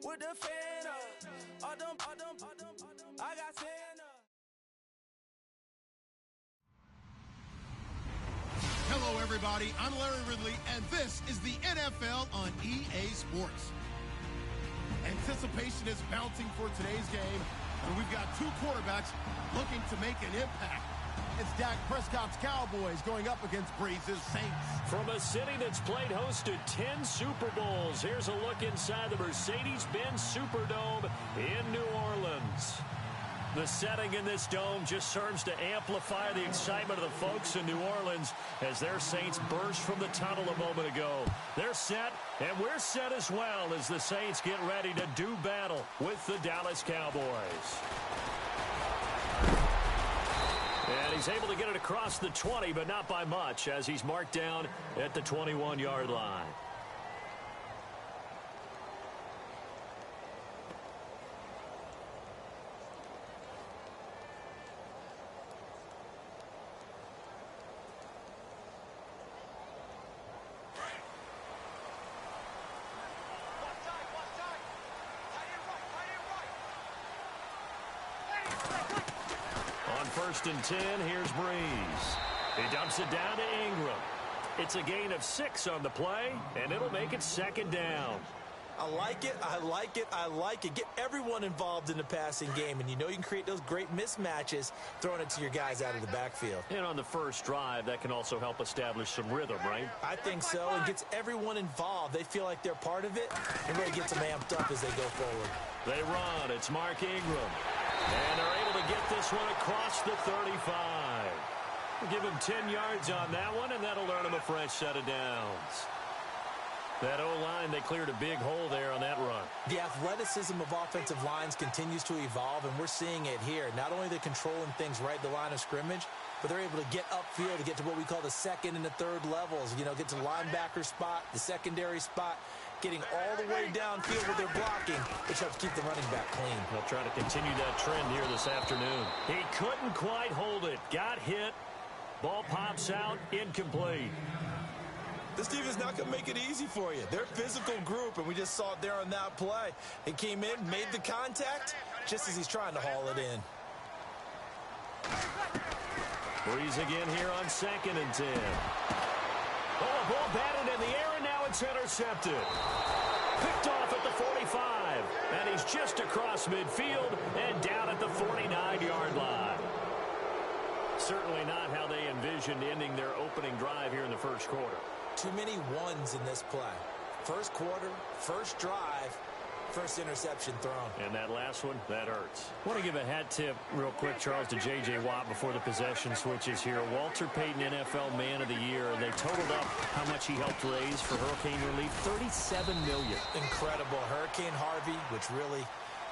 with the fan up. I got Santa. Hello, everybody. I'm Larry Ridley, and this is the NFL on EA Sports. Anticipation is mounting for today's game, and we've got two quarterbacks looking to make an impact. It's Dak Prescott's Cowboys going up against Breeze's Saints. From a city that's played host to 10 Super Bowls, here's a look inside the Mercedes-Benz Superdome in New Orleans. The setting in this dome just serves to amplify the excitement of the folks in New Orleans as their Saints burst from the tunnel a moment ago. They're set, and we're set as well as the Saints get ready to do battle with the Dallas Cowboys. And he's able to get it across the 20, but not by much, as he's marked down at the 21-yard line. First and 10, here's Breeze. He dumps it down to Ingram. It's a gain of 6 on the play, and it'll make it second down. I like it, I like it, I like it. Get everyone involved in the passing game, and you know you can create those great mismatches throwing it to your guys out of the backfield. And on the first drive, that can also help establish some rhythm, right? I think so. It gets everyone involved. They feel like they're part of it, and really gets them amped up as they go forward. They run. It's Mark Ingram. And they're able to get this one across the 35. We'll give him 10 yards on that one, and that'll earn him a fresh set of downs. That O-line, they cleared a big hole there on that run. The athleticism of offensive lines continues to evolve, and we're seeing it here. Not only are they controlling things right at the line of scrimmage, but they're able to get upfield to get to what we call the second and the third levels. You know, get to the linebacker spot, the secondary spot, getting all the way downfield with their blocking, which helps keep the running back clean. They'll try to continue that trend here this afternoon. He couldn't quite hold it. Got hit. Ball pops out. Incomplete. This team is not going to make it easy for you. They're a physical group, and we just saw it there on that play. He came in, made the contact, just as he's trying to haul it in. Breeze again here on second and 10. Oh, a ball batted in the air, and now it's intercepted. Picked off at the 45, and he's just across midfield and down at the 49-yard line. Certainly not how they envisioned ending their opening drive here in the first quarter. Too many ones in this play. First quarter, first drive, first interception thrown. And that last one, that hurts. I want to give a hat tip real quick, Charles, to J.J. Watt before the possession switches here. Walter Payton, NFL Man of the Year. They totaled up how much he helped raise for hurricane relief, $37 million. Incredible. Hurricane Harvey, which really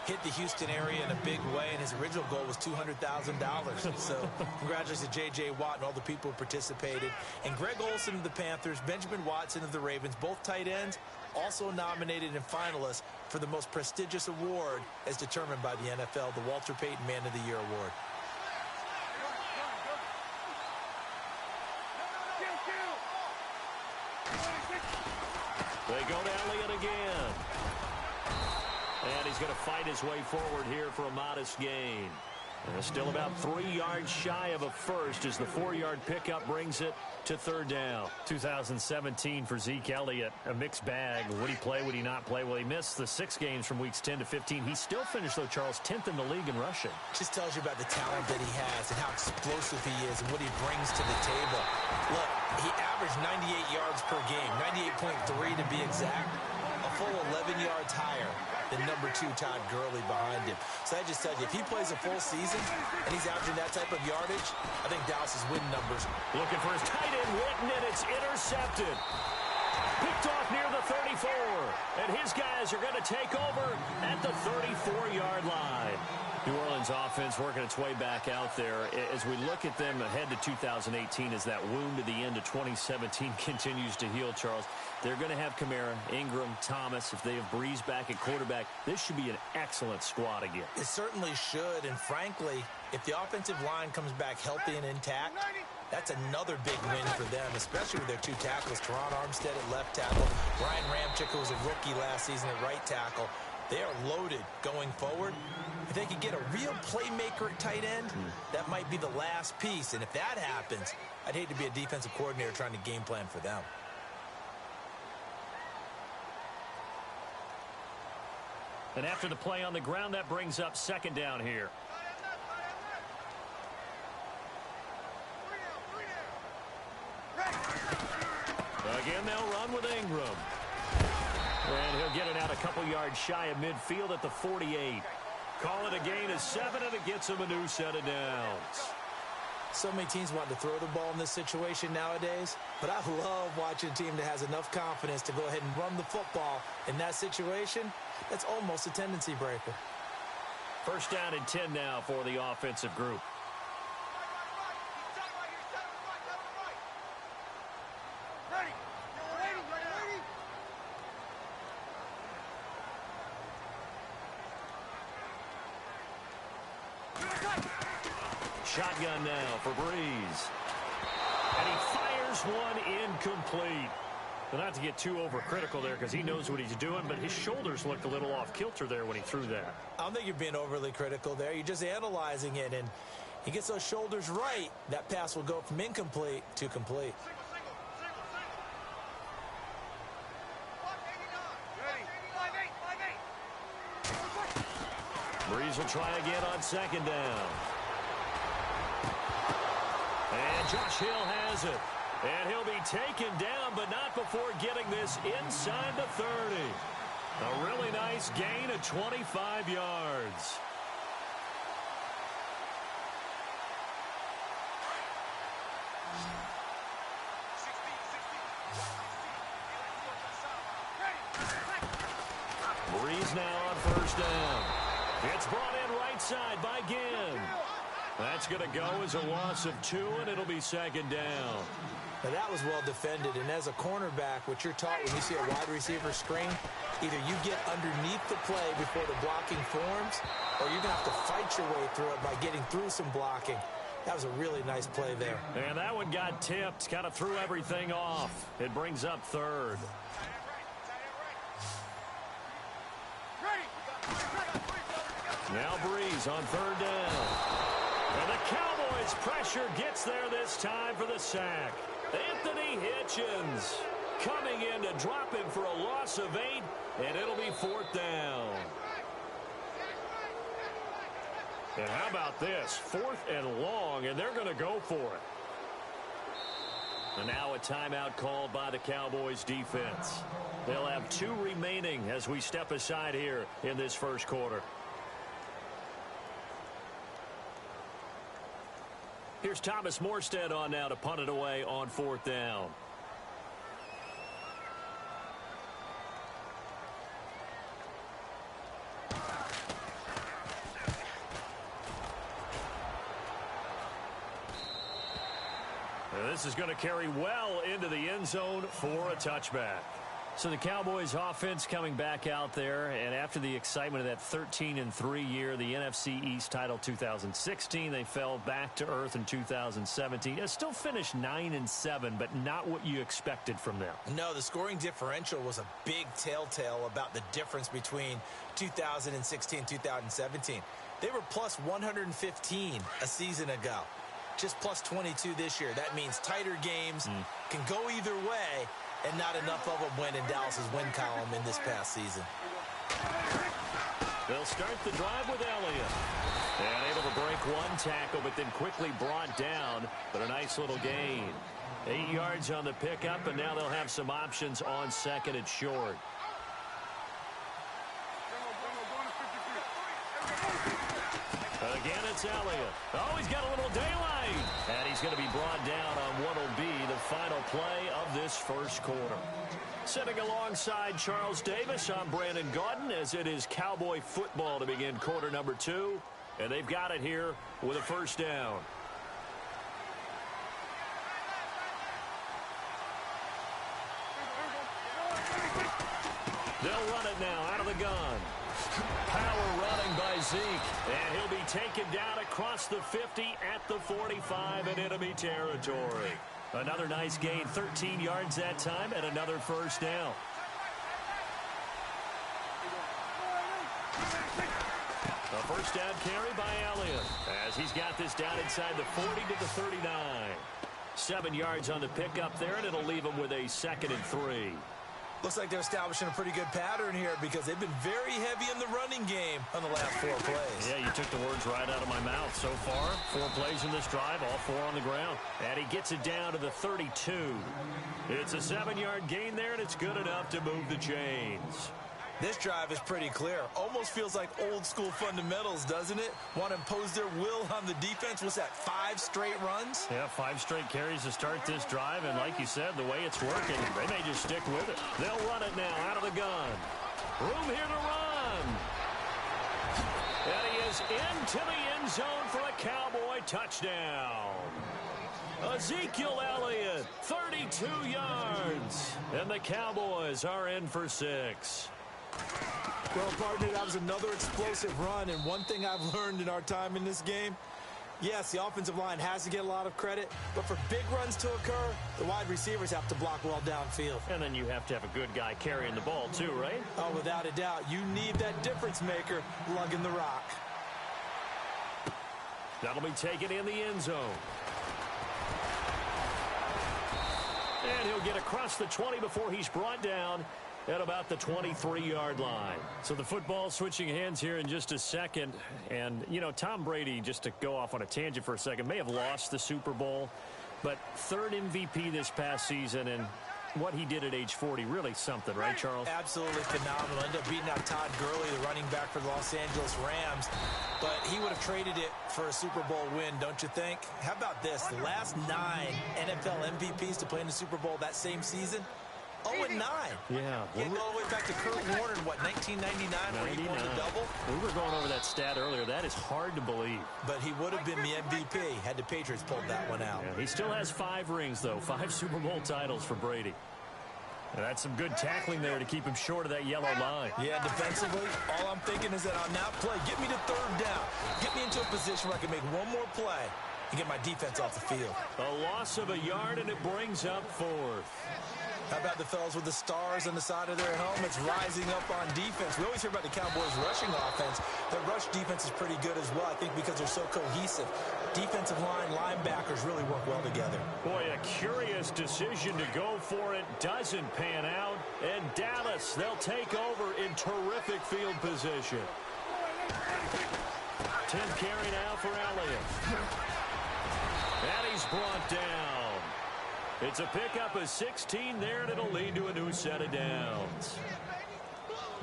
hit the Houston area in a big way, and his original goal was $200,000. So congratulations to J.J. Watt and all the people who participated. And Greg Olsen of the Panthers, Benjamin Watson of the Ravens, both tight ends, also nominated and finalists for the most prestigious award as determined by the NFL, the Walter Payton Man of the Year Award. They go to Elliott again. And he's going to fight his way forward here for a modest gain. And still about 3 yards shy of a first as the 4-yard pickup brings it to third down. 2017 for Zeke Elliott, a mixed bag. Would he play? Would he not play? Well, he missed the 6 games from weeks 10 to 15. He still finished, though, Charles, 10th in the league in rushing. Just tells you about the talent that he has and how explosive he is and what he brings to the table. Look, he averaged 98 yards per game, 98.3 to be exact, a full 11 yards higher than number 2 Todd Gurley behind him. So I just tell you, if he plays a full season and he's averaging that type of yardage, I think Dallas's win numbers. Looking for his tight end, Witten, and it's intercepted. Picked off near the 34. And his guys are going to take over at the 34-yard line. New Orleans offense working its way back out there. As we look at them ahead to 2018, as that wound at the end of 2017 continues to heal, Charles, they're going to have Kamara, Ingram, Thomas. If they have Breeze back at quarterback, this should be an excellent squad again. It certainly should, and frankly, if the offensive line comes back healthy and intact, that's another big win for them, especially with their 2 tackles, Teron Armstead at left tackle, Brian Ramczyk, who was a rookie last season at right tackle. They are loaded going forward. If they could get a real playmaker at tight end, that might be the last piece. And if that happens, I'd hate to be a defensive coordinator trying to game plan for them. And after the play on the ground, that brings up second down here. Again, they'll run with Ingram. And he'll get it out a couple yards shy of midfield at the 48. Call it a gain of 7, and it gets him a new set of downs. So many teams want to throw the ball in this situation nowadays, but I love watching a team that has enough confidence to go ahead and run the football in that situation. That's almost a tendency breaker. First down and 10 now for the offensive group. Shotgun now for Breeze. And he fires one incomplete. But not to get too overcritical there because he knows what he's doing, but his shoulders looked a little off kilter there when he threw that. I don't think you're being overly critical there. You're just analyzing it, and he gets those shoulders right. That pass will go from incomplete to complete. Breeze will try again on second down. And Josh Hill has it. And he'll be taken down, but not before getting this inside the 30. A really nice gain of 25 yards. Breeze now on first down. It's brought in right side by Ginn. That's going to go as a loss of 2, and it'll be second down. Now that was well defended, and as a cornerback, what you're taught when you see a wide receiver screen, either you get underneath the play before the blocking forms, or you're going to have to fight your way through it by getting through some blocking. That was a really nice play there. And that one got tipped, kind of threw everything off. It brings up third. Now Breeze on third down. And the Cowboys' pressure gets there this time for the sack. Anthony Hitchens coming in to drop him for a loss of 8, and it'll be fourth down. And how about this? 4th and long, and they're going to go for it. And now a timeout called by the Cowboys defense. They'll have 2 remaining as we step aside here in this first quarter. Here's Thomas Morstead on now to punt it away on 4th down. And this is going to carry well into the end zone for a touchback. So the Cowboys offense coming back out there, and after the excitement of that 13-3 year, the NFC East title 2016, they fell back to earth in 2017. They still finished 9-7, but not what you expected from them. No, the scoring differential was a big telltale about the difference between 2016 and 2017. They were plus 115 a season ago, just plus 22 this year. That means tighter games can go either way, and not enough of them went in Dallas's win column in this past season. They'll start the drive with Elliott. And able to break one tackle, but then quickly brought down. But a nice little gain. 8 yards on the pickup, and now they'll have some options on second and short. Again, it's Elliott. Oh, he's got a little daylight. And he's going to be brought down on what will be the final play of this first quarter. Sitting alongside Charles Davis, I'm Brandon Gaudin, as it is Cowboy football to begin quarter number 2. And they've got it here with a first down. They'll run it now out of the gun. Power running by Zeke, and he'll be taken down across the 50 at the 45 in enemy territory. Another nice gain, 13 yards that time, and another first down. First down carry by Elliott as he's got this down inside the 40 to the 39. 7 yards on the pickup there, and it'll leave him with a 2nd and 3. Looks like they're establishing a pretty good pattern here because they've been very heavy in the running game on the last 4 plays. Yeah, you took the words right out of my mouth. So far, 4 plays in this drive, all 4 on the ground. And he gets it down to the 32. It's a 7-yard gain there, and it's good enough to move the chains. This drive is pretty clear. Almost feels like old-school fundamentals, doesn't it? Want to impose their will on the defense. What's that, 5 straight runs? Yeah, 5 straight carries to start this drive, and like you said, the way it's working, they may just stick with it. They'll run it now out of the gun. Room here to run. And he is into the end zone for a Cowboy touchdown. Ezekiel Elliott, 32 yards. And the Cowboys are in for 6. Well, partner, that was another explosive run, and one thing I've learned in our time in this game, yes, the offensive line has to get a lot of credit, but for big runs to occur, the wide receivers have to block well downfield. And then you have to have a good guy carrying the ball too, right? Oh, without a doubt. You need that difference maker lugging the rock. That'll be taken in the end zone. And he'll get across the 20 before he's brought down at about the 23-yard line. So the football switching hands here in just a second. And, you know, Tom Brady, just to go off on a tangent for a second, may have lost the Super Bowl, but 3rd MVP this past season, and what he did at age 40, really something, right, Charles? Absolutely phenomenal. Ended up beating out Todd Gurley, the running back for the Los Angeles Rams. But he would have traded it for a Super Bowl win, don't you think? How about this? The last 9 NFL MVPs to play in the Super Bowl that same season, 0-9. Yeah. Getting all the way back to Kurt Warner in, what, 1999, where he won the double? We were going over that stat earlier. That is hard to believe. But he would have been the MVP had the Patriots pulled that one out. Yeah, he still has 5 rings, though. 5 Super Bowl titles for Brady. And that's some good tackling there to keep him short of that yellow line. Yeah, defensively, all I'm thinking is that on that play, get me to 3rd down. Get me into a position where I can make one more play and get my defense off the field. A loss of a yard, and it brings up 4th. How about the fellas with the stars on the side of their helmets rising up on defense? We always hear about the Cowboys' rushing offense. Their rush defense is pretty good as well, I think, because they're so cohesive. Defensive line, linebackers really work well together. Boy, a curious decision to go for it. Doesn't pan out. And Dallas, they'll take over in terrific field position. 10th carry now for Elliott. And he's brought down. It's a pickup of 16 there, and it'll lead to a new set of downs.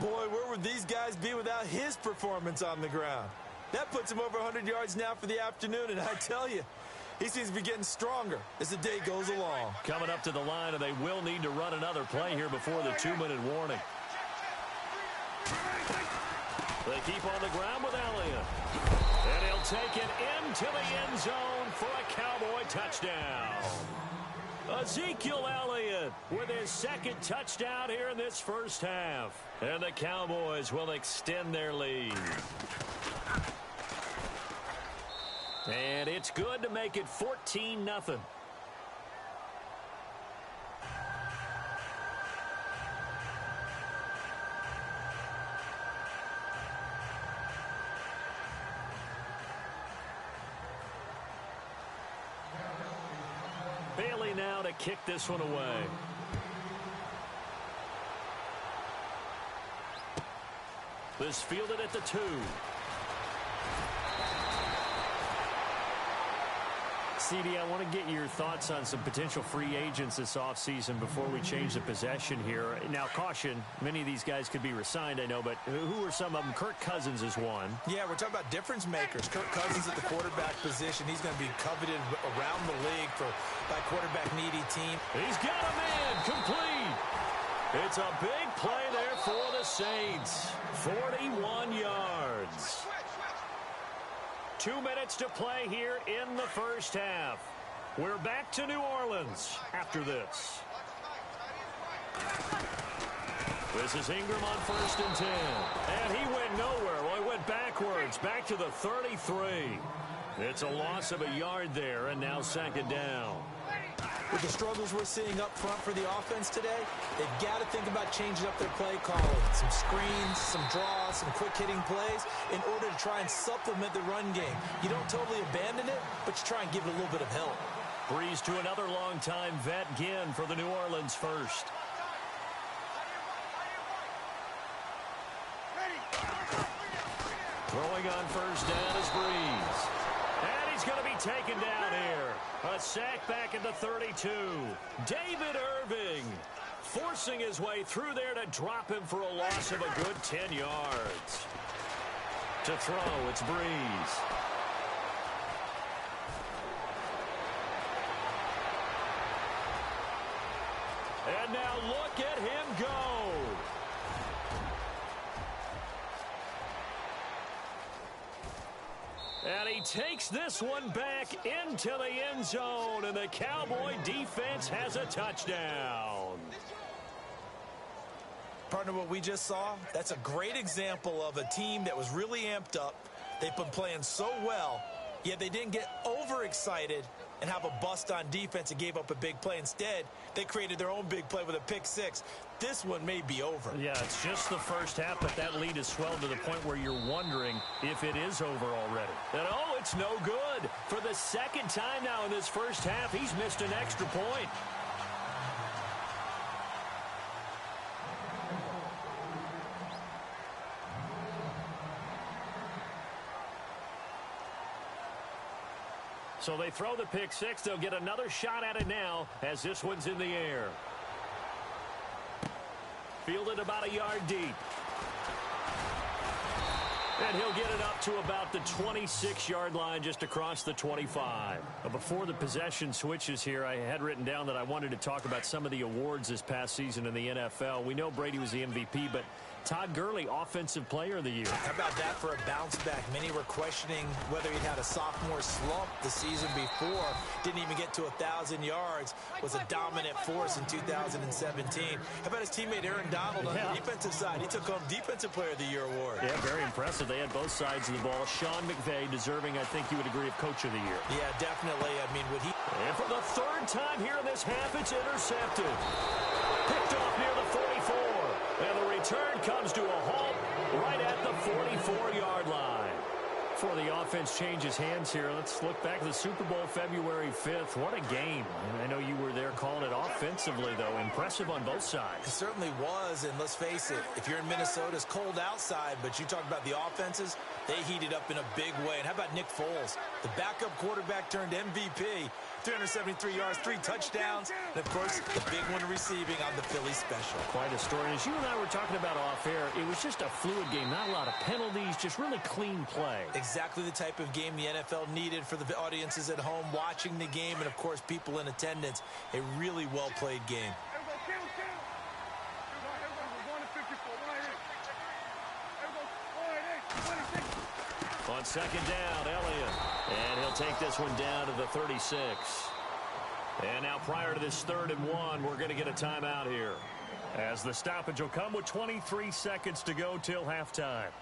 Boy, where would these guys be without his performance on the ground? That puts him over 100 yards now for the afternoon, and I tell you, he seems to be getting stronger as the day goes along. Coming up to the line, and they will need to run another play here before the 2-minute warning. They keep on the ground with Elliott. And he'll take it into the end zone for a Cowboy touchdown. Ezekiel Elliott with his 2nd touchdown here in this first half. And the Cowboys will extend their lead. And it's good to make it 14-0. Bailey now to kick this one away. This fielded at the 2. CD, I want to get your thoughts on some potential free agents this offseason before we change the possession here. Now, caution, many of these guys could be re-signed, I know, but who are some of them? Kirk Cousins is one. Yeah, we're talking about difference makers. Kirk Cousins at the quarterback position. He's going to be coveted around the league for that quarterback-needy team. He's got a man complete. It's a big play there for the Saints. 41 yards. 2 minutes to play here in the first half. We're back to New Orleans after this. This is Ingram on 1st and 10. And he went nowhere. Well, he went backwards, back to the 33. It's a loss of a yard there, and now 2nd down. with the struggles we're seeing up front for the offense today, they've got to think about changing up their play calling. Some screens, some draws, some quick-hitting plays in order to try and supplement the run game. You don't totally abandon it, but you try and give it a little bit of help. Breeze to another longtime vet, Ginn, for the New Orleans first. Throwing on first down is Breeze. And he's going to be taken down here. A sack back at the 32. David Irving forcing his way through there to drop him for a loss of a good 10 yards. To throw, it's Breeze. And now look at him go. And he takes this one back into the end zone, and the Cowboy defense has a touchdown. Partner, what we just saw, that's a great example of a team that was really amped up. They've been playing so well, yet they didn't get overexcited and have a bust on defense and gave up a big play. Instead, they created their own big play with a pick six. This one may be over. Yeah, it's just the first half, but that lead has swelled to the point where you're wondering if it is over already. And, oh, it's no good. For the second time now in this first half, he's missed an extra point. So they throw the pick six. They'll get another shot at it now as this one's in the air. Fielded about a yard deep. And he'll get it up to about the 26-yard line, just across the 25. Before the possession switches here, I had written down that I wanted to talk about some of the awards this past season in the NFL. We know Brady was the MVP, but Todd Gurley, Offensive Player of the Year. How about that for a bounce back? Many were questioning whether he'd had a sophomore slump the season before. Didn't even get to 1,000 yards. Was a dominant force in 2017. How about his teammate Aaron Donald on the defensive side? He took home Defensive Player of the Year award. Yeah, very impressive. They had both sides of the ball. Sean McVay deserving, I think you would agree, of Coach of the Year. Yeah, definitely. I mean, would he... And for the third time here in this half, it's intercepted. Picked off near the 44. And the return comes to a halt right at the 44-yard line. Before the offense changes hands here, let's look back at the Super Bowl February 5th. What a game. I know you were there calling it offensively, though. Impressive on both sides. It certainly was, and let's face it, if you're in Minnesota, it's cold outside, but you talk about the offenses, they heated up in a big way. And how about Nick Foles, the backup quarterback turned MVP, 373 yards, 3 touchdowns, and, of course, the big one receiving on the Philly special. Quite a story. As you and I were talking about off air, it was just a fluid game, not a lot of penalties, just really clean play. Exactly the type of game the NFL needed for the audiences at home watching the game and, of course, people in attendance. A really well-played game. On second down, Elliott. And he'll take this one down to the 36. And now prior to this 3rd and 1, we're going to get a timeout here, as the stoppage will come with 23 seconds to go till halftime.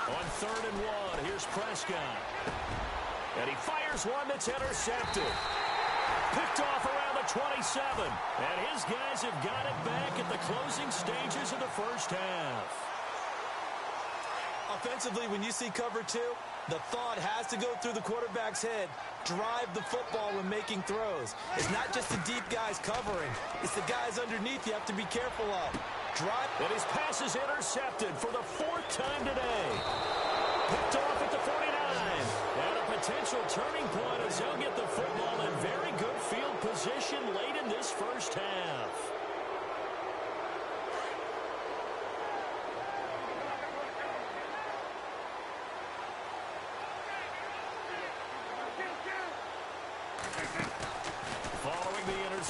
On 3rd and 1, here's Prescott. And he fires one that's intercepted. Picked off around the 27. And his guys have got it back at the closing stages of the first half. Offensively, when you see cover 2, the thought has to go through the quarterback's head. Drive the football when making throws. It's not just the deep guys covering. It's the guys underneath you have to be careful of. Drive. And his pass is intercepted for the 4th time today. Picked off at the 49. And a potential turning point as they'll get the football in very good field position late in this first half.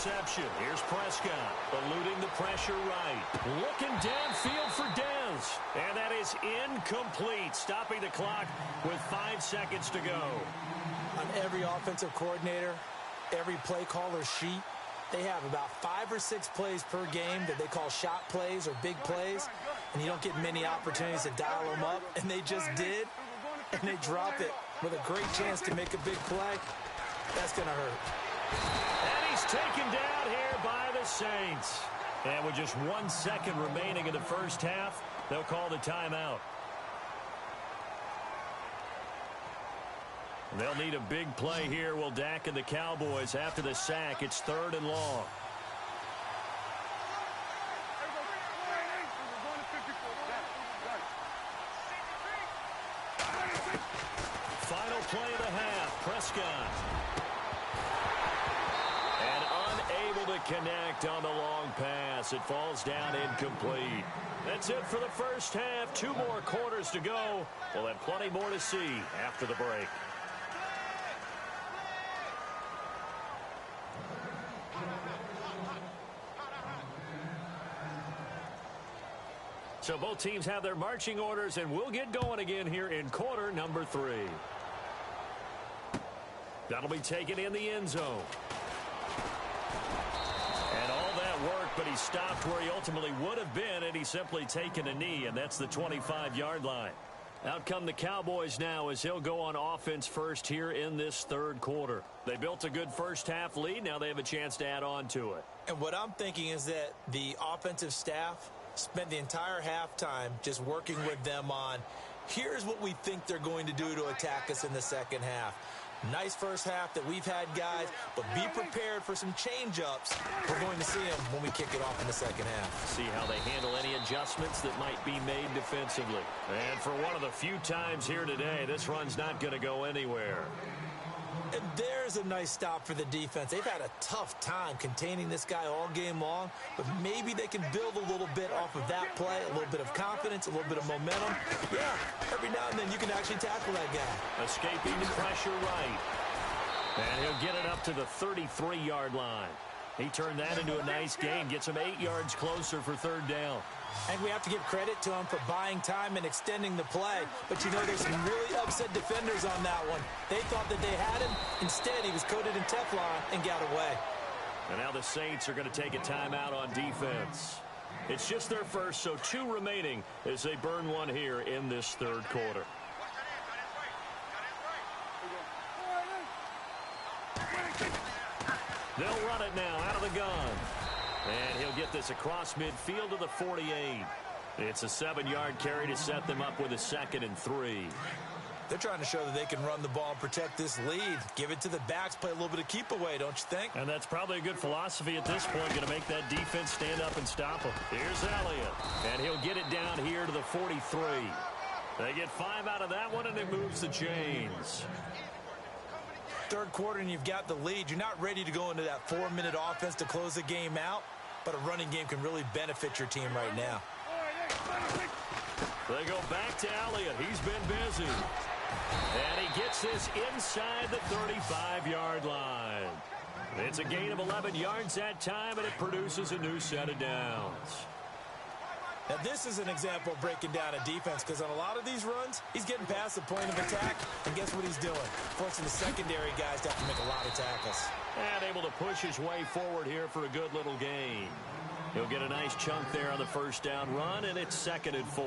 reception. Here's Prescott, eluding the pressure right. Looking downfield for Dez. And that is incomplete, stopping the clock with 5 seconds to go. On every offensive coordinator, every play caller sheet, they have about 5 or 6 plays per game that they call shot plays or big plays, and you don't get many opportunities to dial them up, and they just did, and they drop it with a great chance to make a big play. That's going to hurt. And he's taken down here by the Saints. And with just 1 second remaining in the first half, they'll call the timeout. They'll need a big play here, will Dak and the Cowboys. After the sack, it's 3rd and long. Final play of the half, Prescott. And unable to connect on the long pass. It falls down incomplete. That's it for the first half. 2 more quarters to go. We'll have plenty more to see after the break. So both teams have their marching orders, and we'll get going again here in quarter number 3. That'll be taken in the end zone. And all that work, but he stopped where he ultimately would have been, and he's simply taken a knee, and that's the 25-yard line. Out come the Cowboys now as he'll go on offense first here in this 3rd quarter. They built a good first-half lead. Now they have a chance to add on to it. And what I'm thinking is that the offensive staff spent the entire halftime just working with them on, here's what we think they're going to do to attack us in the second half. Nice first half that we've had, guys, but be prepared for some change-ups. We're going to see them when we kick it off in the second half. See how they handle any adjustments that might be made defensively. And for one of the few times here today, this run's not going to go anywhere. And there's a nice stop for the defense. They've had a tough time containing this guy all game long, but maybe they can build a little bit off of that play, a little bit of confidence, a little bit of momentum. Yeah, every now and then you can actually tackle that guy. Escaping the pressure right. And he'll get it up to the 33-yard line. He turned that into a nice gain, gets him 8 yards closer for 3rd down. And we have to give credit to him for buying time and extending the play. But, you know, there's some really upset defenders on that one. They thought that they had him. Instead, he was coated in Teflon and got away. And now the Saints are going to take a timeout on defense. It's just their first, so 2 remaining as they burn one here in this 3rd quarter. They'll run it now out of the gun. And he'll get this across midfield to the 48. It's a 7-yard carry to set them up with a 2nd and 3. They're trying to show that they can run the ball and protect this lead. Give it to the backs, play a little bit of keep away, don't you think? And that's probably a good philosophy at this point, going to make that defense stand up and stop them. Here's Elliott, and he'll get it down here to the 43. They get 5 out of that one, and it moves the chains. 3rd quarter, and you've got the lead. You're not ready to go into that 4-minute offense to close the game out, but a running game can really benefit your team right now. They go back to Elliott. He's been busy. And he gets this inside the 35-yard line. It's a gain of 11 yards that time, and it produces a new set of downs. Now, this is an example of breaking down a defense, because on a lot of these runs, he's getting past the point of attack, and guess what he's doing? Forcing the secondary guys to have to make a lot of tackles. And able to push his way forward here for a good little gain. He'll get a nice chunk there on the 1st down run, and it's 2nd and 4.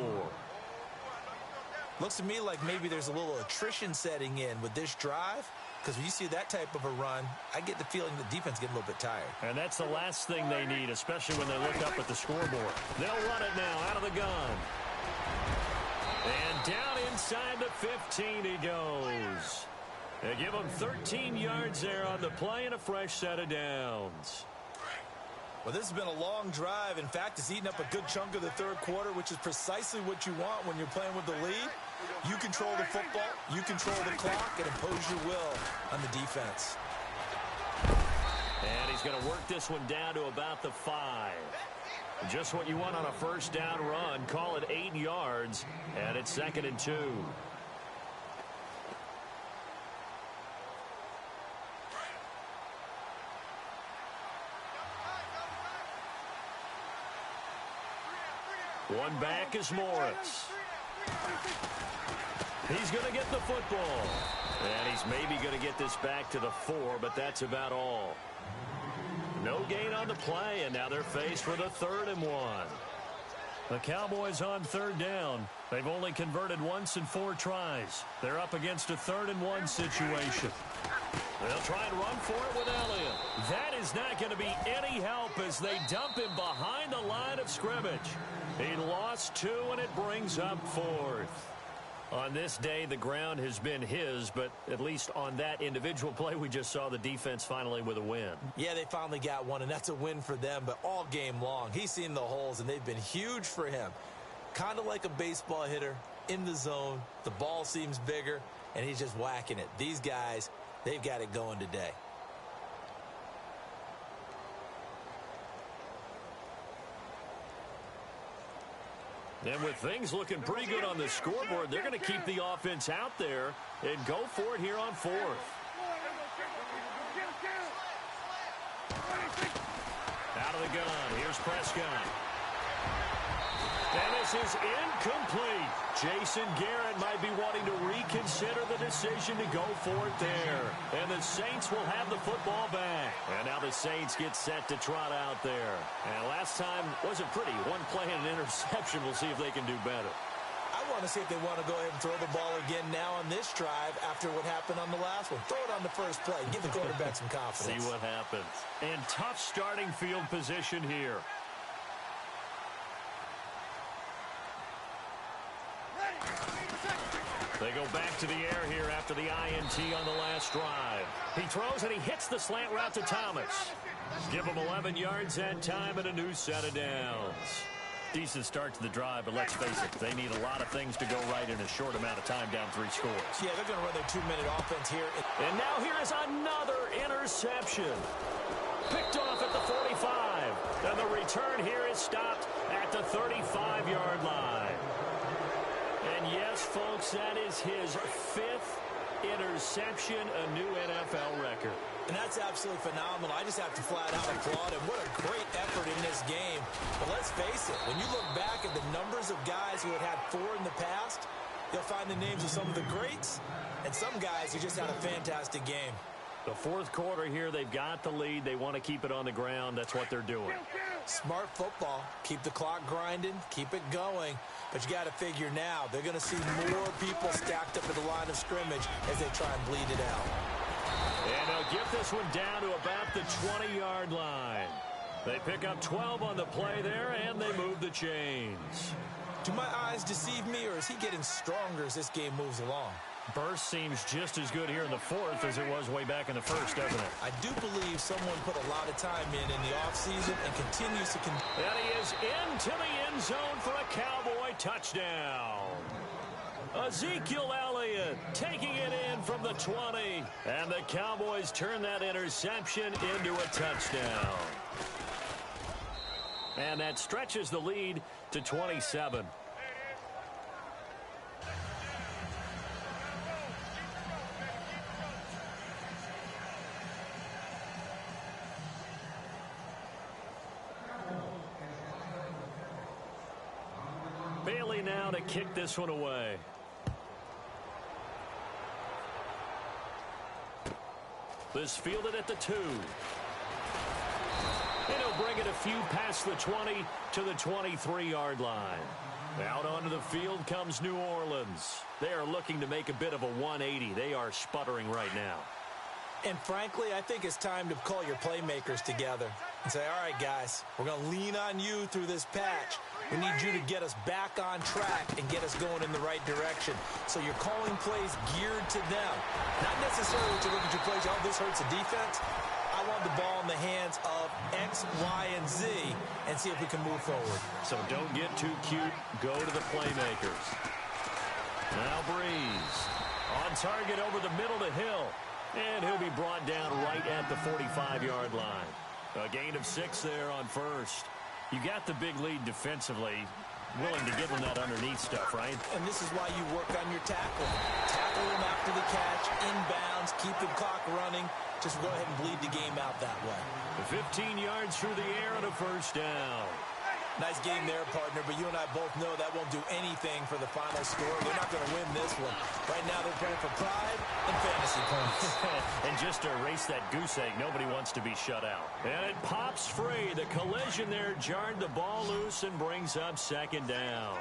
Looks to me like maybe there's a little attrition setting in with this drive, because when you see that type of a run, I get the feeling the defense getting a little bit tired. And that's the last thing they need, especially when they look up at the scoreboard. They'll run it now out of the gun. And down inside the 15 he goes. They give him 13 yards there on the play and a fresh set of downs. Well, this has been a long drive. In fact, it's eaten up a good chunk of the 3rd quarter, which is precisely what you want when you're playing with the lead. You control the football, you control the clock, and impose your will on the defense. And he's going to work this one down to about the 5. Just what you want on a 1st down run. Call it 8 yards, and it's 2nd and 2. One back is Morris. He's going to get the football. And he's maybe going to get this back to the 4, but that's about all. No gain on the play, and now they're faced with a 3rd and 1. The Cowboys on 3rd down. They've only converted once in 4 tries. They're up against a 3rd and 1 situation. They'll try and run for it with Elliott. That is not going to be any help as they dump him behind the line of scrimmage. He lost 2, and it brings up 4th. On this day, the ground has been his, but at least on that individual play, we just saw the defense finally with a win. Yeah, they finally got one, and that's a win for them, but all game long, he's seen the holes, and they've been huge for him. Kind of like a baseball hitter in the zone. The ball seems bigger, and he's just whacking it. These guys, they've got it going today. And with things looking pretty good on the scoreboard, they're going to keep the offense out there and go for it here on 4th. Out of the gun, here's Prescott. And this is incomplete. Jason Garrett might be wanting to reconsider the decision to go for it there. And the Saints will have the football back. And now the Saints get set to trot out there. And last time wasn't pretty. One play and an interception. We'll see if they can do better. I want to see if they want to go ahead and throw the ball again now on this drive after what happened on the last one. Throw it on the first play. Give the quarterback some confidence. See what happens. And tough starting field position here. They go back to the air here after the INT on the last drive. He throws and he hits the slant route to Thomas. Give him 11 yards that time and a new set of downs. Decent start to the drive, but let's face it, they need a lot of things to go right in a short amount of time down 3 scores. Yeah, they're going to run their 2-minute offense here. And now here is another interception. Picked off at the 45. And the return here is stopped at the 35-yard line. And yes, folks, that is his 5th interception, a new NFL record. And that's absolutely phenomenal. I just have to flat out applaud him. What a great effort in this game. But let's face it, when you look back at the numbers of guys who had 4 in the past, you'll find the names of some of the greats and some guys who just had a fantastic game. The 4th quarter here, they've got the lead. They want to keep it on the ground. That's what they're doing. Smart football. Keep the clock grinding. Keep it going. But you got to figure now, they're going to see more people stacked up at the line of scrimmage as they try and bleed it out. And they'll get this one down to about the 20-yard line. They pick up 12 on the play there, and they move the chains. Do my eyes deceive me, or is he getting stronger as this game moves along? Burst seems just as good here in the 4th as it was way back in the 1st, doesn't it? I do believe someone put a lot of time in the offseason and continues to... And he is into the end zone for a Cowboy touchdown. Ezekiel Elliott taking it in from the 20. And the Cowboys turn that interception into a touchdown. And that stretches the lead to 27. Bailey now to kick this one away. This fielded at the 2. And he'll bring it a few past the 20 to the 23-yard line. Out onto the field comes New Orleans. They are looking to make a bit of a 180. They are sputtering right now. And frankly, I think it's time to call your playmakers together and say, all right, guys, we're going to lean on you through this patch. We need you to get us back on track and get us going in the right direction. So you're calling plays geared to them. Not necessarily to look at your plays, oh, this hurts the defense. I want the ball in the hands of X, Y, and Z and see if we can move forward. So don't get too cute. Go to the playmakers. Now Breeze. On target over the middle to Hill. And he'll be brought down right at the 45-yard line. A gain of 6 there on first. You got the big lead defensively. Willing to give him that underneath stuff, right? And this is why you work on your tackle. Tackle him after the catch, inbounds, keep the clock running. Just go ahead and bleed the game out that way. 15 yards through the air and a first down. Nice game there, partner, but you and I both know that won't do anything for the final score. They're not going to win this one. Right now they're playing for pride and fantasy points. And just to erase that goose egg, nobody wants to be shut out. And it pops free. The collision there jarred the ball loose and brings up second down.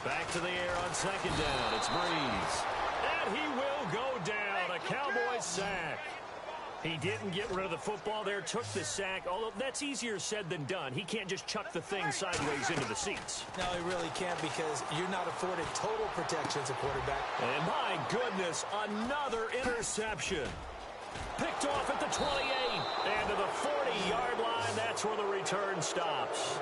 Back to the air on second down. It's Breeze. And he will go down. A Cowboys sack. He didn't get rid of the football there, took the sack, although that's easier said than done. He can't just chuck the thing sideways into the seats. No, he really can't because you're not afforded total protection as a quarterback. And my goodness, another interception. Picked off at the 28 and to the 40-yard line. That's where the return stops.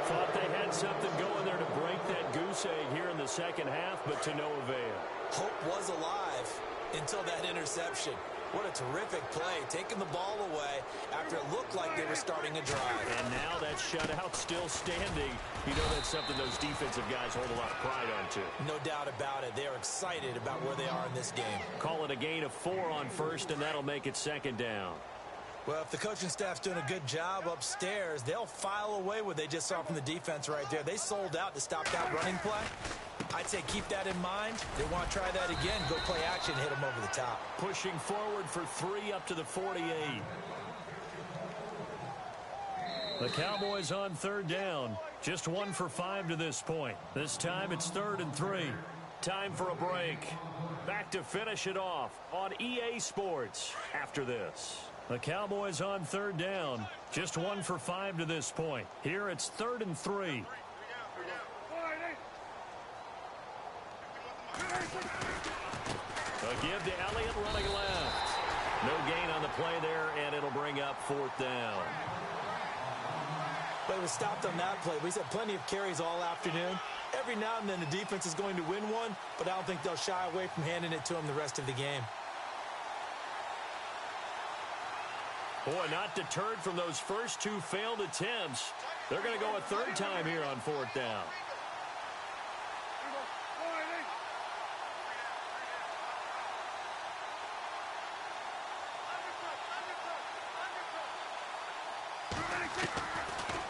Thought they had something going there to break that goose egg here in the second half, but to no avail. Hope was alive until that interception. What a terrific play, taking the ball away after it looked like they were starting a drive. And now that shutout still standing. You know that's something those defensive guys hold a lot of pride on, too. No doubt about it. They are excited about where they are in this game. Call it a gain of 4 on first, and that'll make it second down. Well, if the coaching staff's doing a good job upstairs, they'll file away what they just saw from the defense right there. They sold out to stop that running play. I'd say keep that in mind. They want to try that again. Go play action, hit them over the top. Pushing forward for 3 up to the 48. The Cowboys on third down. Just 1 for 5 to this point. This time it's 3rd and 3. Time for a break. Back to finish it off on EA Sports after this. The Cowboys on third down. Just 1 for 5 to this point. Here it's 3rd and 3. A give to Elliott running left. No gain on the play there, and it'll bring up 4th down. But it was stopped on that play. We had plenty of carries all afternoon. Every now and then the defense is going to win one, but I don't think they'll shy away from handing it to them the rest of the game. Boy, not deterred from those first 2 failed attempts. They're going to go a 3rd time here on 4th down.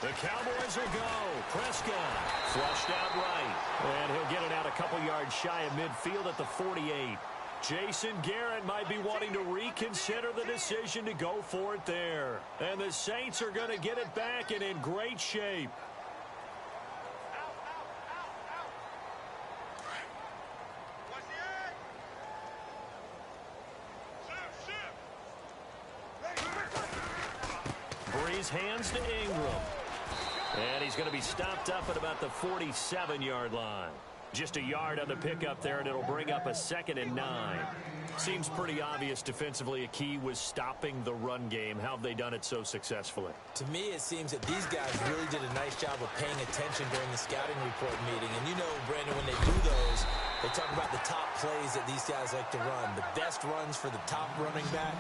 The Cowboys will go. Prescott flushed out right. And he'll get it out a couple yards shy of midfield at the 48. Jason Garrett might be wanting to reconsider the decision to go for it there. And the Saints are going to get it back and in great shape. Breeze hands to Ingram. And he's going to be stopped up at about the 47-yard line. Just a yard on the pickup there, and it'll bring up a 2nd and 9. Seems pretty obvious defensively a key was stopping the run game. How have they done it so successfully? To me, it seems that these guys really did a nice job of paying attention during the scouting report meeting. And you know, Brandon, when they do those, they talk about the top plays that these guys like to run. The best runs for the top running back.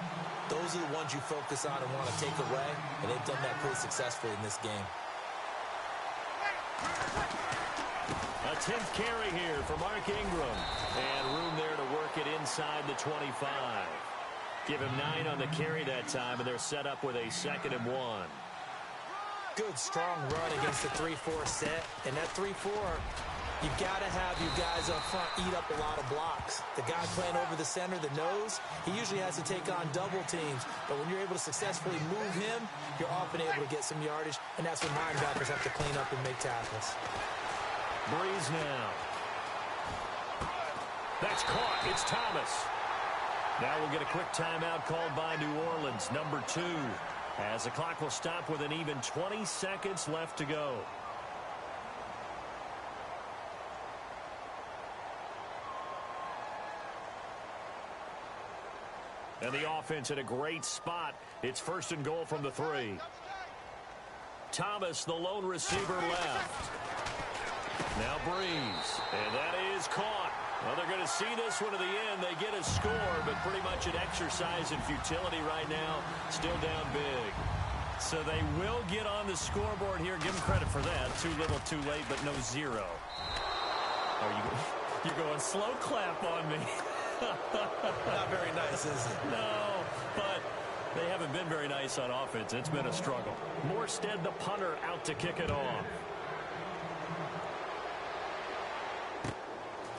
Those are the ones you focus on and want to take away. And they've done that pretty successfully in this game. A 10th carry here for Mark Ingram. And room there to work it inside the 25. Give him 9 on the carry that time, and they're set up with a 2nd and 1. Good, strong run against the 3-4 set. And that 3-4, you've got to have your guys up front eat up a lot of blocks. The guy playing over the center, the nose, he usually has to take on double teams. But when you're able to successfully move him, you're often able to get some yardage, and that's when linebackers have to clean up and make tackles. Breeze now. That's caught. It's Thomas. Now we'll get a quick timeout called by New Orleans, number 2, as the clock will stop with an even 20 seconds left to go. And the offense in a great spot. It's 1st and goal from the 3. Thomas, the lone receiver, left. Now Breeze, and that is caught. Well, they're going to see this one to the end. They get a score, but pretty much an exercise in futility right now. Still down big. So they will get on the scoreboard here. Give them credit for that. Too little, too late, but no 0. You're going slow clap on me. Not very nice, is it? No, but They haven't been very nice on offense. It's been a struggle. Morstead, the punter, out to kick it off.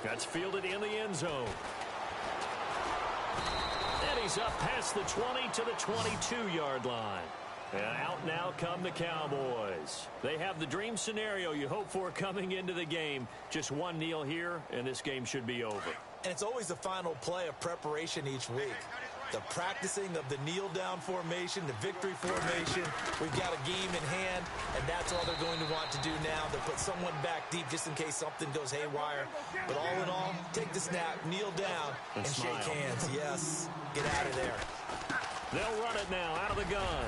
That's fielded in the end zone. And he's up past the 20 to the 22-yard line. And out now come the Cowboys. They have the dream scenario you hope for coming into the game. Just one kneel here, and this game should be over. And it's always the final play of preparation each week. The practicing of the kneel-down formation, the victory formation. We've got a game in hand, and that's all they're going to want to do now. They'll put someone back deep just in case something goes haywire. But all in all, take the snap, kneel down, and shake hands. Yes, get out of there. They'll run it now out of the gun.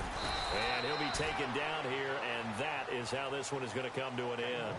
And he'll be taken down here, and that is how this one is going to come to an end.